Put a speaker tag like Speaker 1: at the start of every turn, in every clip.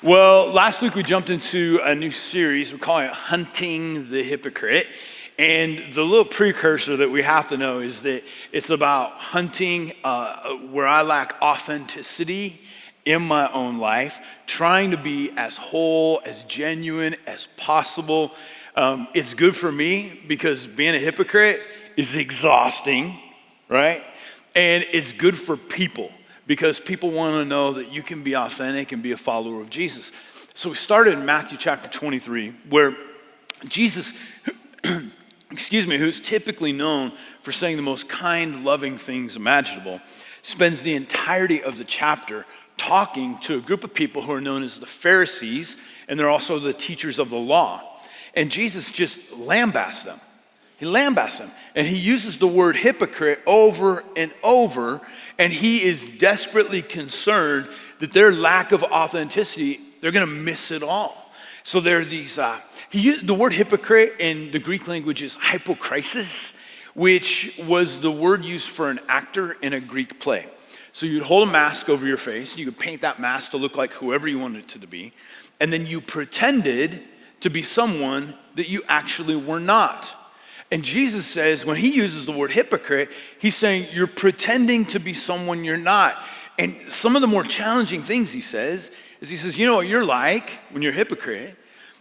Speaker 1: Well, last week we jumped into a new series. We're calling it Hunting the Hypocrite. And the little precursor that we have to know is that it's about hunting where I lack authenticity in my own life, trying to be as whole, as genuine as possible. It's good for me because being a hypocrite is exhausting, right? And it's good for people because people want to know that you can be authentic and be a follower of Jesus. So we started in Matthew chapter 23, where Jesus, who's typically known for saying the most kind, loving things imaginable, spends the entirety of the chapter talking to a group of people who are known as the Pharisees, and they're also the teachers of the law. And Jesus just lambasts them. He lambasts them, and he uses the word hypocrite over and over, and he is desperately concerned that their lack of authenticity, they're gonna miss it all. So there are these, the word hypocrite in the Greek language is hypocrisis, which was the word used for an actor in a Greek play. So you'd hold a mask over your face, you could paint that mask to look like whoever you wanted it to be, and then you pretended to be someone that you actually were not. And Jesus says, when he uses the word hypocrite, he's saying you're pretending to be someone you're not. And some of the more challenging things he says is he says, you know what you're like when you're a hypocrite?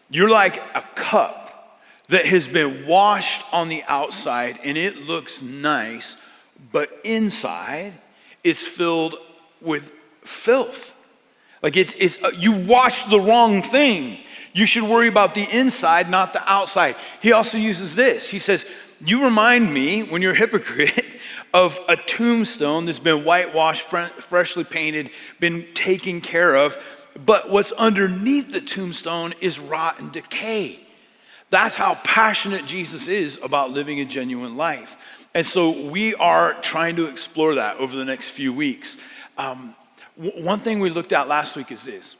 Speaker 1: You're like a cup that has been washed on the outside and it looks nice, but inside it's filled with filth. Like it's you washed the wrong thing. You should worry about the inside, not the outside. He also uses this. He says, you remind me, when you're a hypocrite, of a tombstone that's been whitewashed, freshly painted, been taken care of, but what's underneath the tombstone is rot and decay. That's how passionate Jesus is about living a genuine life. And so we are trying to explore that over the next few weeks. One thing we looked at last week is this.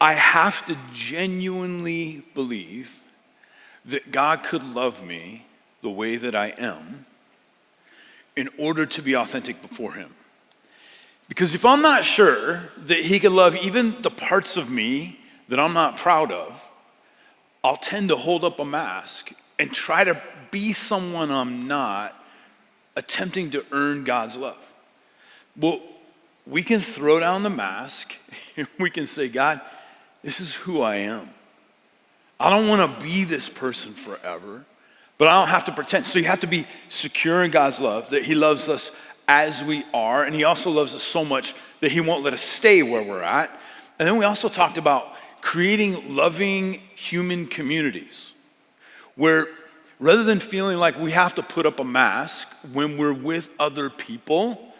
Speaker 1: I have to genuinely believe that God could love me the way that I am in order to be authentic before him. Because if I'm not sure that he could love even the parts of me that I'm not proud of, I'll tend to hold up a mask and try to be someone I'm not, attempting to earn God's love. Well, we can throw down the mask and we can say, God, this is who I am. I don't want to be this person forever, but I don't have to pretend. So you have to be secure in God's love, that he loves us as we are, and he also loves us so much that he won't let us stay where we're at. And then we also talked about creating loving human communities where rather than feeling like we have to put up a mask when we're with other people,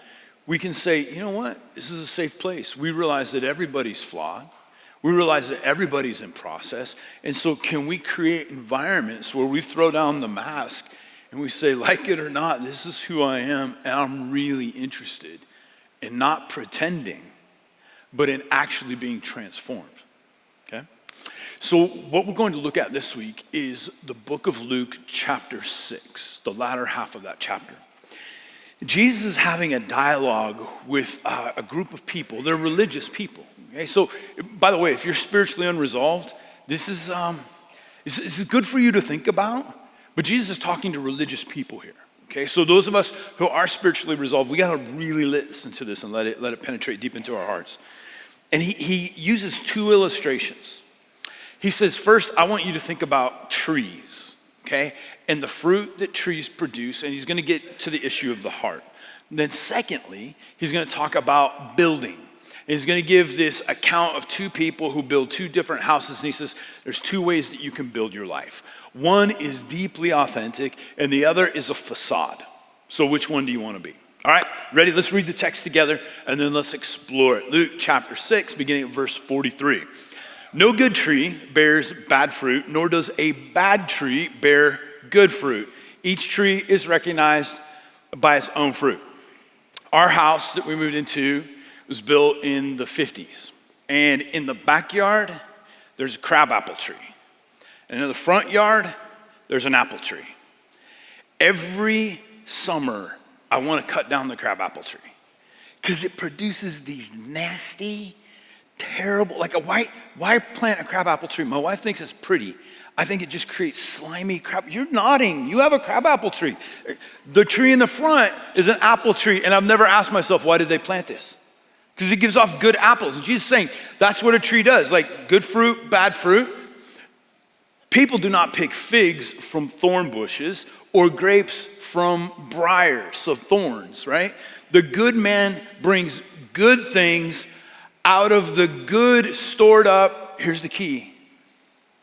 Speaker 1: we can say, you know what? This is a safe place. We realize that everybody's flawed. We realize that everybody's in process. And so can we create environments where we throw down the mask and we say, like it or not, this is who I am, and I'm really interested in not pretending, but in actually being transformed, okay? So what we're going to look at this week is the book of Luke chapter 6, the latter half of that chapter. Jesus is having a dialogue with a group of people. They're religious people. Okay, so by the way, if you're spiritually unresolved, this is good for you to think about. But Jesus is talking to religious people here. Okay, so those of us who are spiritually resolved, we got to really listen to this and let it penetrate deep into our hearts. And he uses two illustrations. He says, first, I want you to think about trees. Okay, and the fruit that trees produce, and he's going to get to the issue of the heart. And then secondly, he's going to talk about building. And he's going to give this account of two people who build two different houses, and he says, there's two ways that you can build your life. One is deeply authentic, and the other is a facade. So which one do you want to be? All right, ready? Let's read the text together, and then let's explore it. Luke chapter 6, beginning at verse 43. No good tree bears bad fruit, nor does a bad tree bear good fruit. Each tree is recognized by its own fruit. Our house that we moved into was built in the 50s. And in the backyard, there's a crabapple tree. And in the front yard, there's an apple tree. Every summer, I want to cut down the crabapple tree because it produces these nasty, terrible. Like why plant a crabapple tree? My wife thinks it's pretty. I think it just creates slimy crab. You're nodding. You have a crabapple tree. The tree in the front is an apple tree, and I've never asked myself, why did they plant this? Because it gives off good apples. And Jesus is saying that's what a tree does, like good fruit, bad fruit. People do not pick figs from thorn bushes or grapes from briars, so thorns, right? The good man brings good things out of the good stored up, here's the key,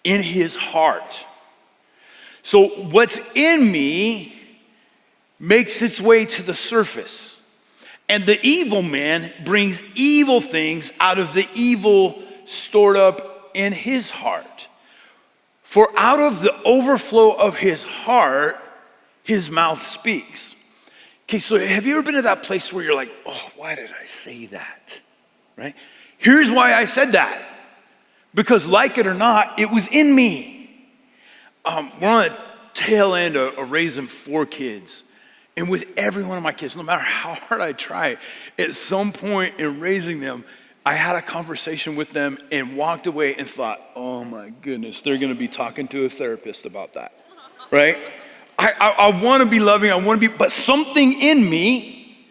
Speaker 1: in his heart. So what's in me makes its way to the surface. And the evil man brings evil things out of the evil stored up in his heart. For out of the overflow of his heart, his mouth speaks. Okay, so have you ever been to that place where you're like, oh, why did I say that? Right? Here's why I said that. Because like it or not, it was in me. We're on the tail end of raising 4 kids. And with every one of my kids, no matter how hard I try, at some point in raising them, I had a conversation with them and walked away and thought, oh my goodness, they're gonna be talking to a therapist about that, right? I wanna be loving, but something in me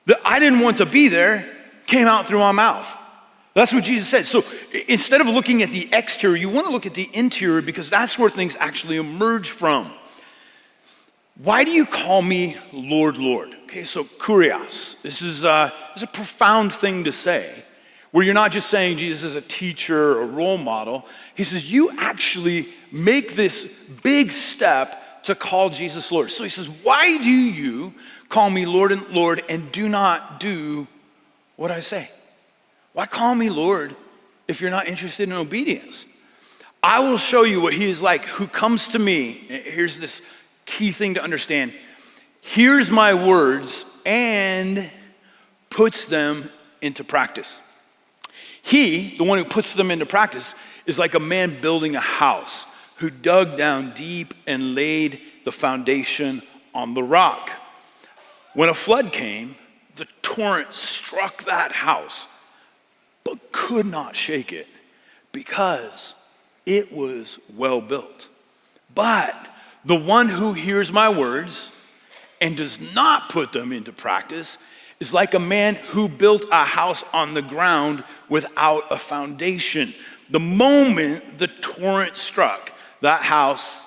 Speaker 1: that I didn't want to be there came out through my mouth. That's what Jesus said. So instead of looking at the exterior, you want to look at the interior because that's where things actually emerge from. Why do you call me Lord, Lord? Okay, so kurios. This is a profound thing to say, where you're not just saying Jesus is a teacher or role model. He says, you actually make this big step to call Jesus Lord. So he says, why do you call me Lord and Lord and do not do what I say? Why call me Lord if you're not interested in obedience? I will show you what he is like who comes to me. Here's this key thing to understand. Hears my words and puts them into practice. He, the one who puts them into practice, is like a man building a house who dug down deep and laid the foundation on the rock. When a flood came, the torrent struck that house, but could not shake it because it was well built. But the one who hears my words and does not put them into practice is like a man who built a house on the ground without a foundation. The moment the torrent struck that house,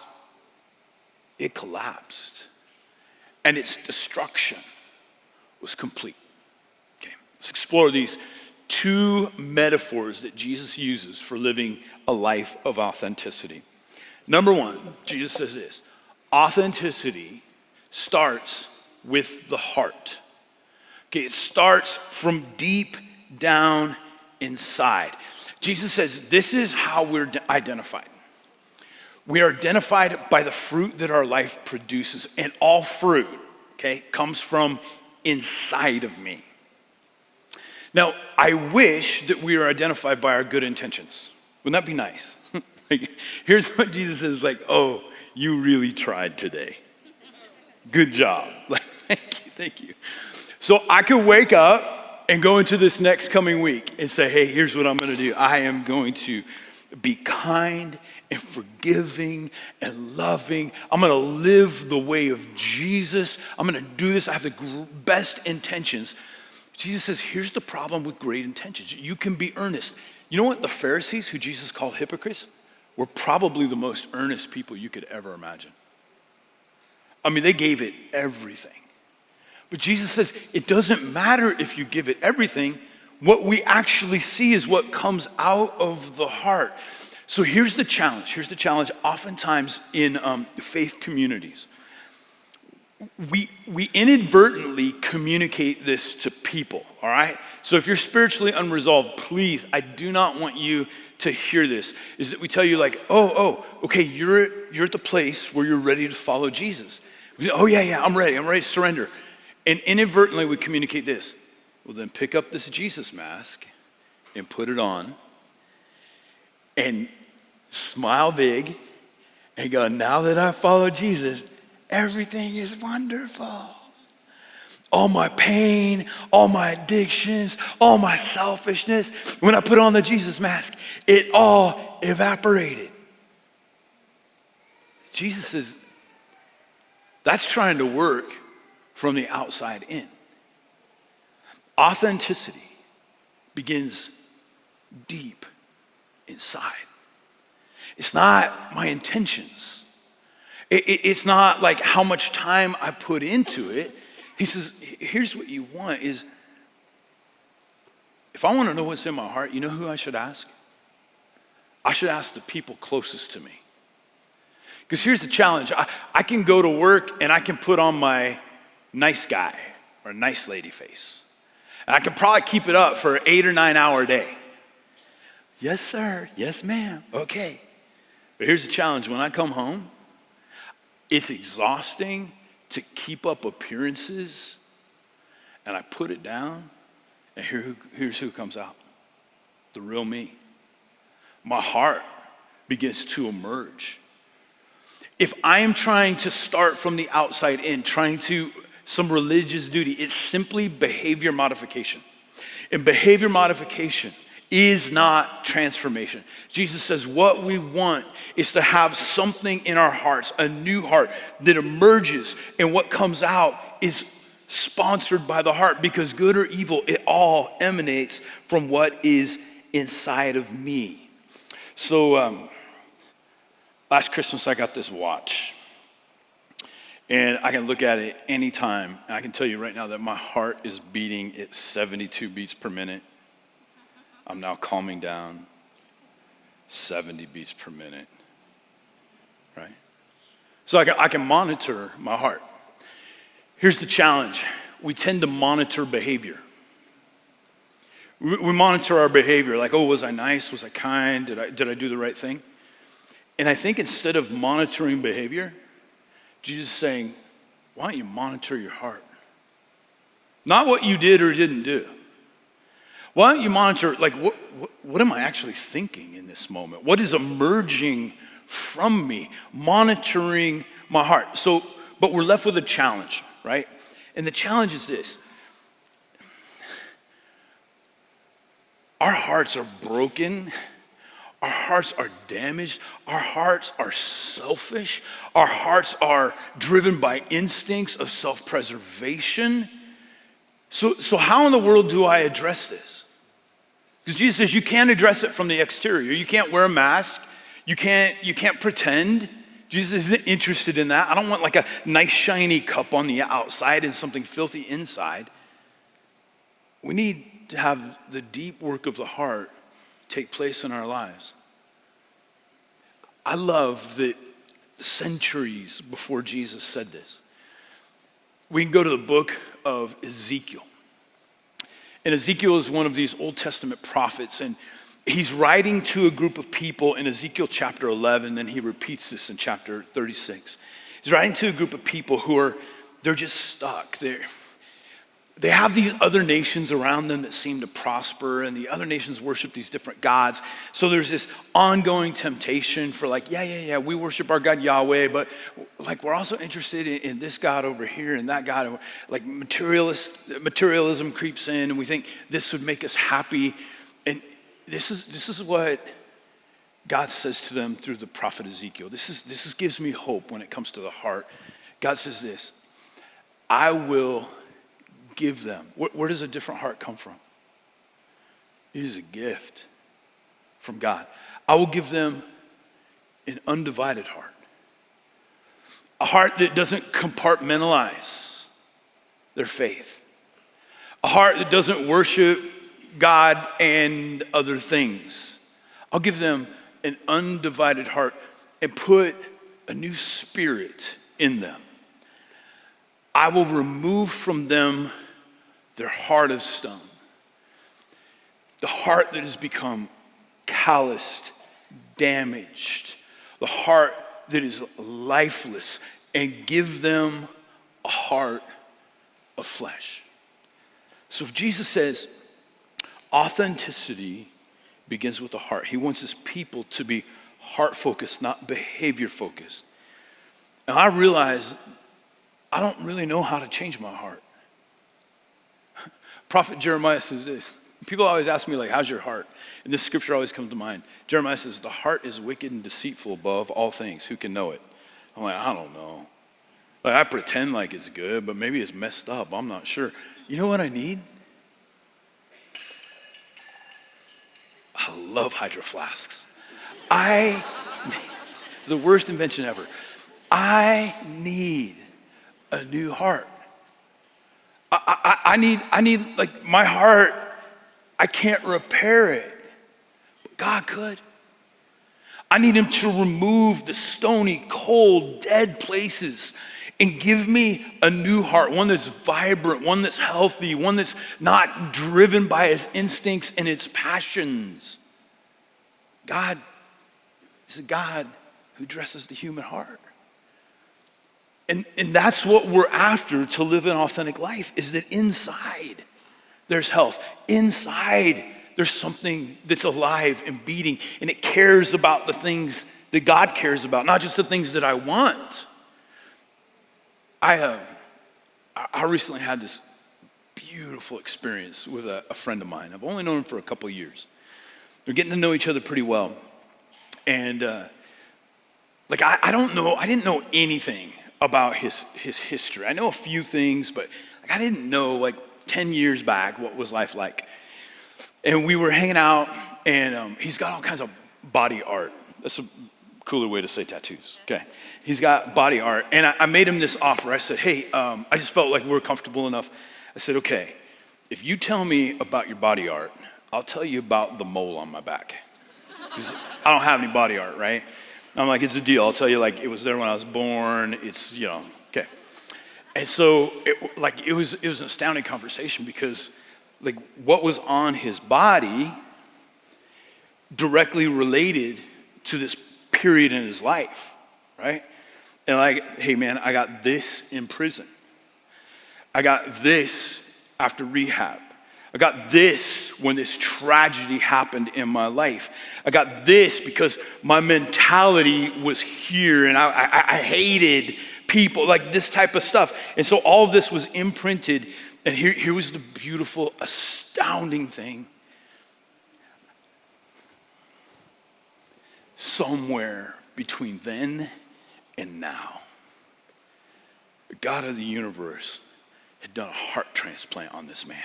Speaker 1: it collapsed and its destruction was complete. Okay, let's explore these 2 metaphors that Jesus uses for living a life of authenticity. Number 1, Jesus says this: authenticity starts with the heart. Okay, it starts from deep down inside. Jesus says this is how we're identified. We are identified by the fruit that our life produces, and all fruit, okay, comes from inside of me. Now, I wish that we are identified by our good intentions. Wouldn't that be nice? Like, here's what Jesus says, like, oh, you really tried today. Good job. Like, thank you. So I could wake up and go into this next coming week and say, hey, here's what I'm gonna do. I am going to be kind and forgiving and loving. I'm gonna live the way of Jesus. I'm gonna do this. I have the best intentions. Jesus says, here's the problem with great intentions. You can be earnest. You know what? The Pharisees, who Jesus called hypocrites, were probably the most earnest people you could ever imagine. I mean, they gave it everything. But Jesus says, it doesn't matter if you give it everything. What we actually see is what comes out of the heart. So here's the challenge. Oftentimes in faith communities, we inadvertently communicate this to people, all right? So if you're spiritually unresolved, please, I do not want you to hear this, is that we tell you like, okay, you're at the place where you're ready to follow Jesus. We say, oh yeah, I'm ready to surrender. And inadvertently we communicate this. Well, then pick up this Jesus mask and put it on and smile big and go, now that I follow Jesus, everything is wonderful. All my pain, all my addictions, all my selfishness, when I put on the Jesus mask, it all evaporated. Jesus says, that's trying to work from the outside in. Authenticity begins deep inside. It's not my intentions. It's not like how much time I put into it. He says, here's what you want is, if I want to know what's in my heart, you know who I should ask? I should ask the people closest to me. Because here's the challenge. I can go to work and I can put on my nice guy or nice lady face. And I can probably keep it up for an 8 or 9 hour day. Yes, sir. Yes, ma'am. Okay. But here's the challenge. When I come home, it's exhausting to keep up appearances, and I put it down, and here's who comes out. The real me. My heart begins to emerge. If I am trying to start from the outside in, some religious duty, it's simply behavior modification. And behavior modification is not transformation. Jesus says what we want is to have something in our hearts, a new heart that emerges, and what comes out is sponsored by the heart, because good or evil, it all emanates from what is inside of me. So last Christmas I got this watch, and I can look at it anytime. I can tell you right now that my heart is beating at 72 beats per minute. I'm now calming down, 70 beats per minute, right? So I can monitor my heart. Here's the challenge. We tend to monitor behavior. We monitor our behavior like, oh, was I nice? Was I kind? Did I do the right thing? And I think instead of monitoring behavior, Jesus is saying, why don't you monitor your heart? Not what you did or didn't do. Why don't you monitor, like, what am I actually thinking in this moment? What is emerging from me? Monitoring my heart. But we're left with a challenge, right? And the challenge is this. Our hearts are broken. Our hearts are damaged. Our hearts are selfish. Our hearts are driven by instincts of self-preservation. So how in the world do I address this? Because Jesus says you can't address it from the exterior. You can't wear a mask. You can't pretend. Jesus isn't interested in that. I don't want like a nice shiny cup on the outside and something filthy inside. We need to have the deep work of the heart take place in our lives. I love that centuries before Jesus said this. We can go to the book of Ezekiel. And Ezekiel is one of these Old Testament prophets, and he's writing to a group of people in Ezekiel chapter 11, then he repeats this in chapter 36. He's writing to a group of people they're just stuck. They have these other nations around them that seem to prosper, and the other nations worship these different gods. So there's this ongoing temptation for like, we worship our God Yahweh, but like we're also interested in this God over here and that God. Like materialism creeps in, and we think this would make us happy. And this is what God says to them through the prophet Ezekiel. This gives me hope when it comes to the heart. God says this, I will give them. Where does a different heart come from? It is a gift from God. I will give them an undivided heart. A heart that doesn't compartmentalize their faith. A heart that doesn't worship God and other things. I'll give them an undivided heart and put a new spirit in them. I will remove from them their heart of stone. The heart that has become calloused, damaged. The heart that is lifeless, and give them a heart of flesh. So if Jesus says authenticity begins with the heart, he wants his people to be heart-focused, not behavior-focused. And I realize I don't really know how to change my heart. prophet Jeremiah says this. People always ask me, like, how's your heart? And this scripture always comes to mind. Jeremiah says, the heart is wicked and deceitful above all things. Who can know it? I'm like, I don't know. Like, I pretend like it's good, but maybe it's messed up. I'm not sure. You know what I need? I love hydro flasks. It's the worst invention ever. I need a new heart. I need, like, my heart, I can't repair it, but God could. I need him to remove the stony, cold, dead places and give me a new heart, one that's vibrant, one that's healthy, one that's not driven by his instincts and its passions. God is a God who dresses the human heart. And that's what we're after to live an authentic life, is that inside there's health. Inside there's something that's alive and beating, and it cares about the things that God cares about, not just the things that I want. I recently had this beautiful experience with a friend of mine. I've only known him for a couple of years. We're getting to know each other pretty well. And I didn't know anything about his history. I know a few things, but I didn't know 10 years back what was life like. And we were hanging out, and he's got all kinds of body art. That's a cooler way to say tattoos, okay? He's got body art, and I made him this offer. I said, hey, I just felt like we were comfortable enough. I said, okay, if you tell me about your body art, I'll tell you about the mole on my back. Because I don't have any body art, right? I'm like, it's a deal. I'll tell you, it was there when I was born. It's, okay. And so it was an astounding conversation because what was on his body directly related to this period in his life, right? And hey man, I got this in prison. I got this after rehab. I got this when this tragedy happened in my life. I got this because my mentality was here and I hated people, this type of stuff. And so all of this was imprinted. And here was the beautiful, astounding thing. Somewhere between then and now, the God of the universe had done a heart transplant on this man.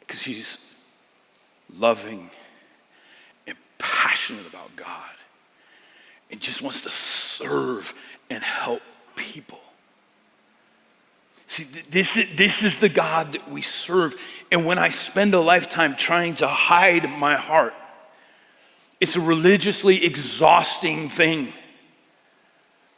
Speaker 1: Because he's loving and passionate about God and just wants to serve and help people. See, this is the God that we serve. And when I spend a lifetime trying to hide my heart, it's a religiously exhausting thing.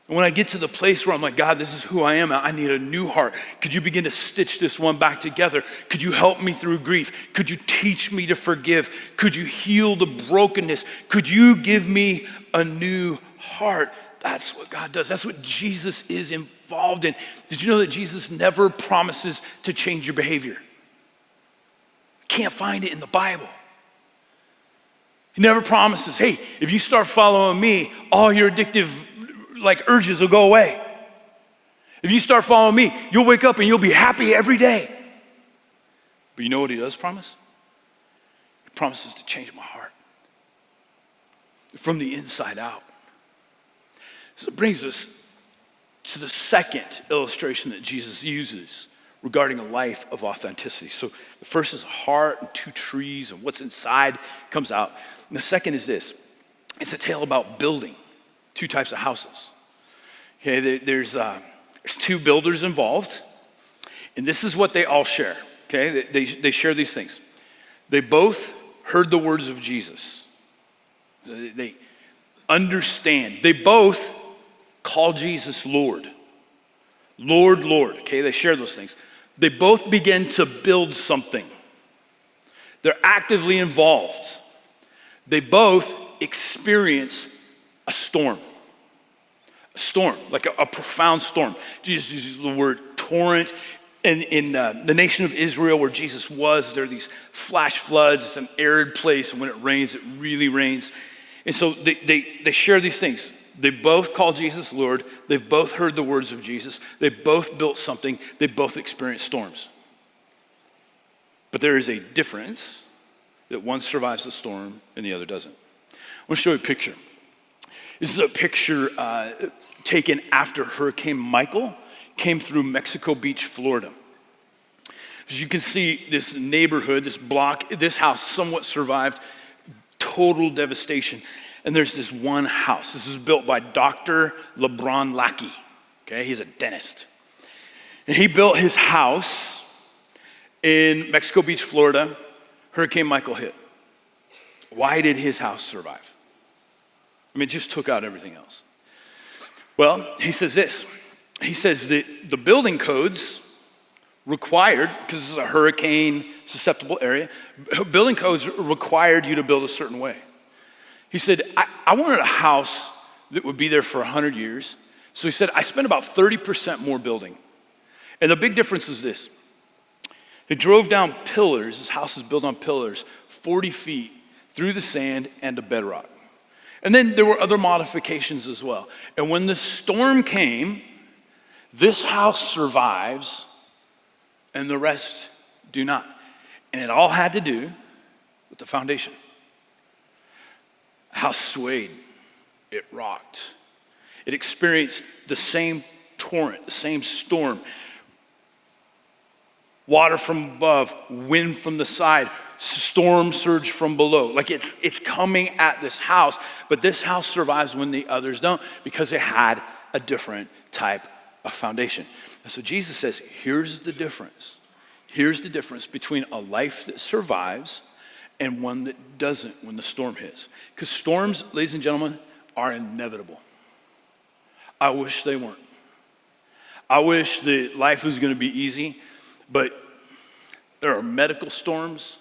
Speaker 1: And when I get to the place where I'm like, God, this is who I am. I need a new heart. Could you begin to stitch this one back together? Could you help me through grief? Could you teach me to forgive? Could you heal the brokenness? Could you give me a new heart? That's what God does. That's what Jesus is involved in. Did you know that Jesus never promises to change your behavior? Can't find it in the Bible. He never promises, hey, if you start following me, all your addictive urges will go away. If you start following me, you'll wake up and you'll be happy every day. But you know what he does promise? He promises to change my heart from the inside out. So it brings us to the second illustration that Jesus uses regarding a life of authenticity. So the first is a heart and two trees, and what's inside comes out. And the second is this. It's a tale about building two types of houses. Okay, there's two builders involved, and this is what they all share. Okay, they share these things. They both heard the words of Jesus. They understand. They both call Jesus Lord. Lord, Lord. Okay, they share those things. They both begin to build something. They're actively involved. They both experience a storm. A storm, like a profound storm. Jesus uses the word torrent. In the nation of Israel where Jesus was, there are these flash floods. It's an arid place, and when it rains, it really rains. And so they share these things. They both call Jesus Lord. They've both heard the words of Jesus. They both built something. They both experienced storms. But there is a difference that one survives the storm and the other doesn't. I want to show you a picture. This is a picture taken after Hurricane Michael came through Mexico Beach, Florida. As you can see, this neighborhood, this block, this house somewhat survived total devastation. And there's this one house. This is built by Dr. LeBron Lackey. Okay, he's a dentist. And he built his house in Mexico Beach, Florida. Hurricane Michael hit. Why did his house survive? I mean, it just took out everything else. Well, he says this. He says that the building codes required, because this is a hurricane susceptible area, building codes required you to build a certain way. He said, I wanted a house that would be there for 100 years. So he said, I spent about 30% more building. And the big difference is this. He drove down pillars, his house is built on pillars, 40 feet through the sand and to bedrock. And then there were other modifications as well. And when the storm came, this house survives and the rest do not. And it all had to do with the foundation. The house swayed, it rocked. It experienced the same torrent, the same storm. Water from above, wind from the side, storm surge from below. Like it's coming at this house, but this house survives when the others don't because it had a different type of foundation. And so Jesus says, here's the difference. Here's the difference between a life that survives and one that doesn't when the storm hits. Because storms, ladies and gentlemen, are inevitable. I wish they weren't. I wish that life was going to be easy, but there are medical storms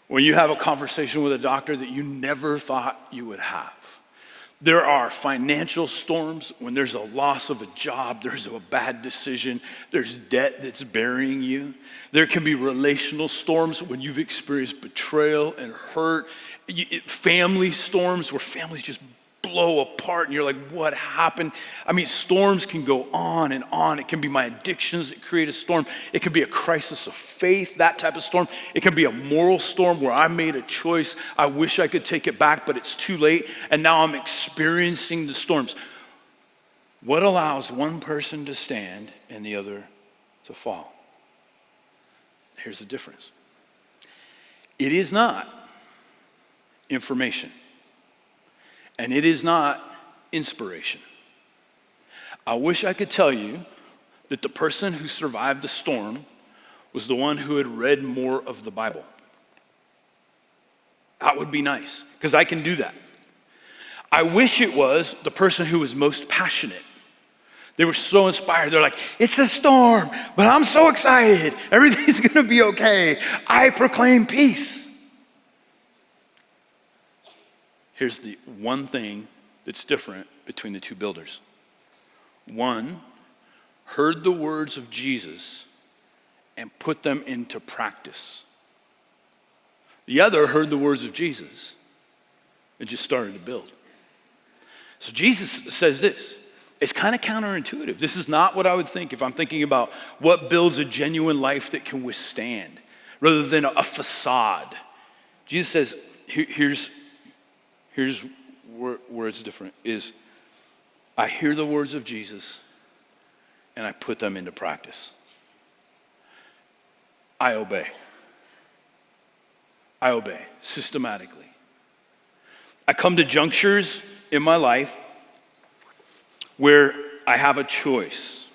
Speaker 1: when you have a conversation with a doctor that you never thought you would have. There are financial storms when there's a loss of a job, there's a bad decision, there's debt that's burying you. There can be relational storms when you've experienced betrayal and hurt. Family storms where families just blow apart and you're like, what happened? I mean, storms can go on and on. It can be my addictions that create a storm. It can be a crisis of faith, that type of storm. It can be a moral storm where I made a choice. I wish I could take it back, but it's too late. And now I'm experiencing the storms. What allows one person to stand and the other to fall? Here's the difference. It is not information. And it is not inspiration. I wish I could tell you that the person who survived the storm was the one who had read more of the Bible. That would be nice, because I can do that. I wish it was the person who was most passionate. They were so inspired. They're like, it's a storm, but I'm so excited. Everything's gonna be okay. I proclaim peace. Here's the one thing that's different between the two builders. One heard the words of Jesus and put them into practice. The other heard the words of Jesus and just started to build. So Jesus says this. It's kind of counterintuitive. This is not what I would think if I'm thinking about what builds a genuine life that can withstand rather than a facade. Jesus says, here's where it's different, is I hear the words of Jesus and I put them into practice. I obey. I obey systematically. I come to junctures in my life where I have a choice.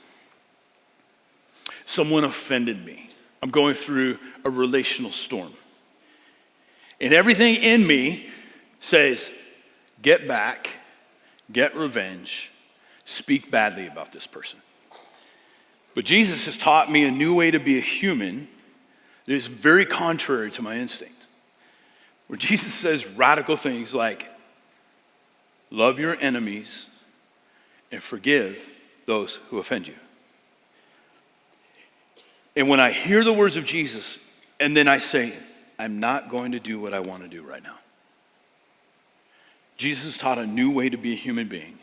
Speaker 1: Someone offended me. I'm going through a relational storm. And everything in me says, get back, get revenge, speak badly about this person. But Jesus has taught me a new way to be a human that is very contrary to my instinct. Where Jesus says radical things like, love your enemies and forgive those who offend you. And when I hear the words of Jesus, and then I say, I'm not going to do what I want to do right now. Jesus taught a new way to be a human being,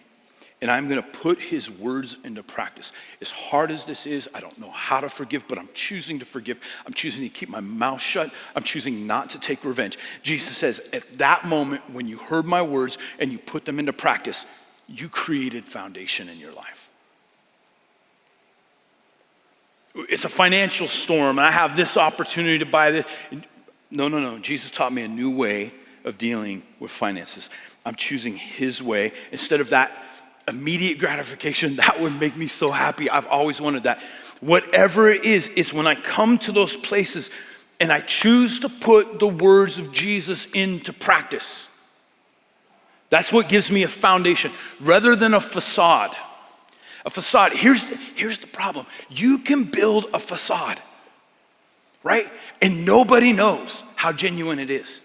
Speaker 1: and I'm going to put his words into practice. As hard as this is, I don't know how to forgive, but I'm choosing to forgive. I'm choosing to keep my mouth shut. I'm choosing not to take revenge. Jesus says, at that moment, when you heard my words and you put them into practice, you created foundation in your life. It's a financial storm, and I have this opportunity to buy this. No. Jesus taught me a new way of dealing with finances. I'm choosing his way instead of that immediate gratification. That would make me so happy. I've always wanted that. Whatever it is when I come to those places and I choose to put the words of Jesus into practice. That's what gives me a foundation rather than a facade. A facade, here's the problem. You can build a facade, right? And nobody knows how genuine it is,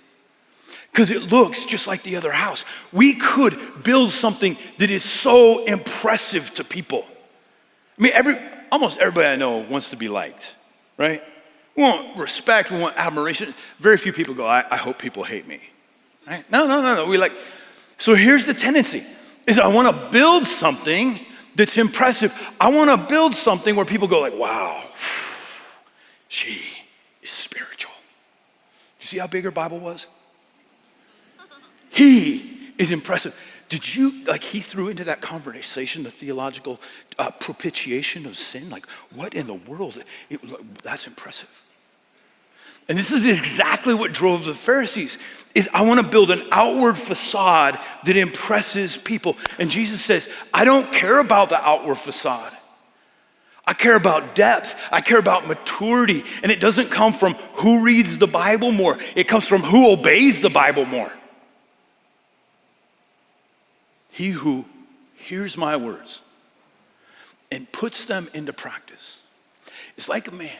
Speaker 1: because it looks just like the other house. We could build something that is so impressive to people. I mean, almost everybody I know wants to be liked, right? We want respect, we want admiration. Very few people go, I hope people hate me, right? No. So here's the tendency, is I want to build something that's impressive. I want to build something where people go like, wow, she is spiritual. You see how big her Bible was? He is impressive. Did you, he threw into that conversation the theological propitiation of sin? Like, what in the world? That's impressive. And this is exactly what drove the Pharisees, is I want to build an outward facade that impresses people. And Jesus says, I don't care about the outward facade. I care about depth. I care about maturity. And it doesn't come from who reads the Bible more. It comes from who obeys the Bible more. He who hears my words and puts them into practice is like a man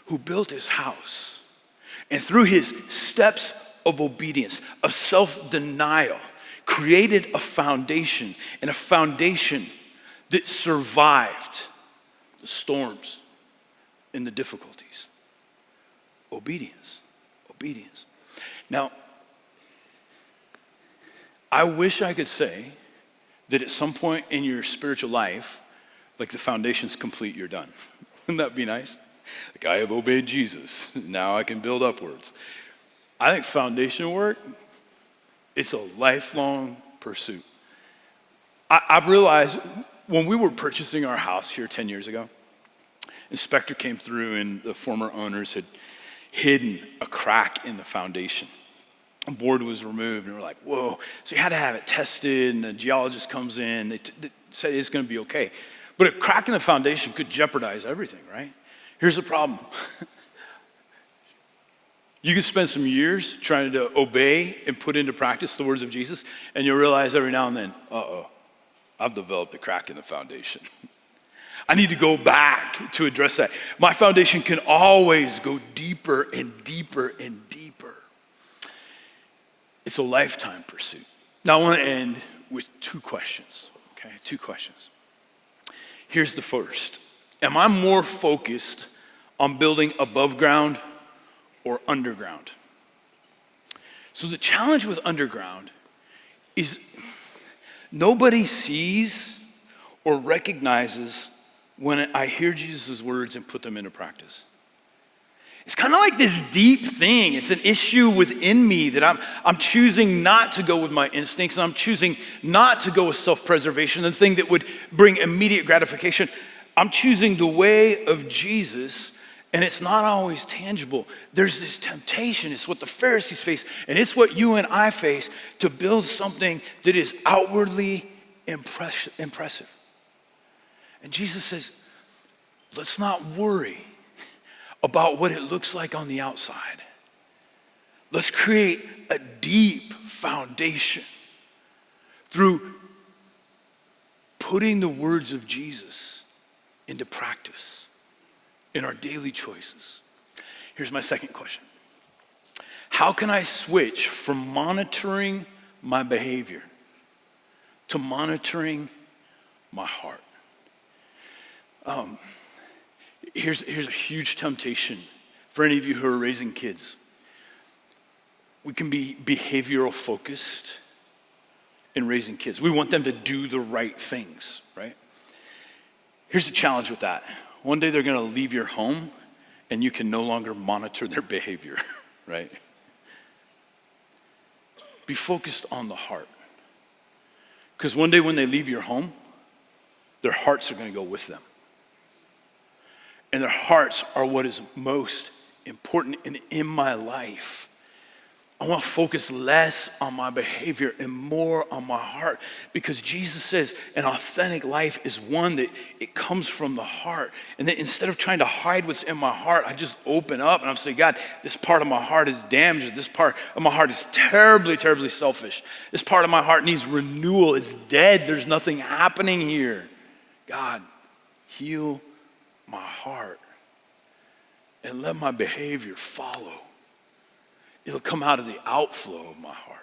Speaker 1: who built his house, and through his steps of obedience, of self-denial, created a foundation, and a foundation that survived the storms and the difficulties. Obedience. Now, I wish I could say that at some point in your spiritual life, the foundation's complete, you're done. Wouldn't that be nice? I have obeyed Jesus. Now I can build upwards. I think foundation work, it's a lifelong pursuit. I've realized when we were purchasing our house here 10 years ago, inspector came through and the former owners had hidden a crack in the foundation. A board was removed and we're like, whoa. So you had to have it tested, and the geologist comes in, they said it's gonna be okay. But a crack in the foundation could jeopardize everything, right? Here's the problem. You can spend some years trying to obey and put into practice the words of Jesus, and you'll realize every now and then, I've developed a crack in the foundation. I need to go back to address that. My foundation can always go deeper and deeper and deeper. It's a lifetime pursuit. Now I want to end with two questions, okay? Two questions. Here's the first. Am I more focused on building above ground or underground? So the challenge with underground is nobody sees or recognizes when I hear Jesus' words and put them into practice. It's kind of like this deep thing. It's an issue within me that I'm choosing not to go with my instincts, and I'm choosing not to go with self-preservation, the thing that would bring immediate gratification. I'm choosing the way of Jesus, and it's not always tangible. There's this temptation. It's what the Pharisees face, and it's what you and I face, to build something that is outwardly impressive. And Jesus says, let's not worry about what it looks like on the outside. Let's create a deep foundation through putting the words of Jesus into practice in our daily choices. Here's my second question. How can I switch from monitoring my behavior to monitoring my heart? Here's a huge temptation for any of you who are raising kids. We can be behavioral focused in raising kids. We want them to do the right things, right? Here's the challenge with that. One day they're gonna leave your home and you can no longer monitor their behavior, right? Be focused on the heart. Because one day when they leave your home, their hearts are gonna go with them. And their hearts are what is most important. And in my life, I want to focus less on my behavior and more on my heart, because Jesus says an authentic life is one that it comes from the heart. And that instead of trying to hide what's in my heart, I just open up and I'm saying, God, this part of my heart is damaged. This part of my heart is terribly, terribly selfish. This part of my heart needs renewal. It's dead. There's nothing happening here. God, heal my heart and let my behavior follow. It'll come out of the outflow of my heart.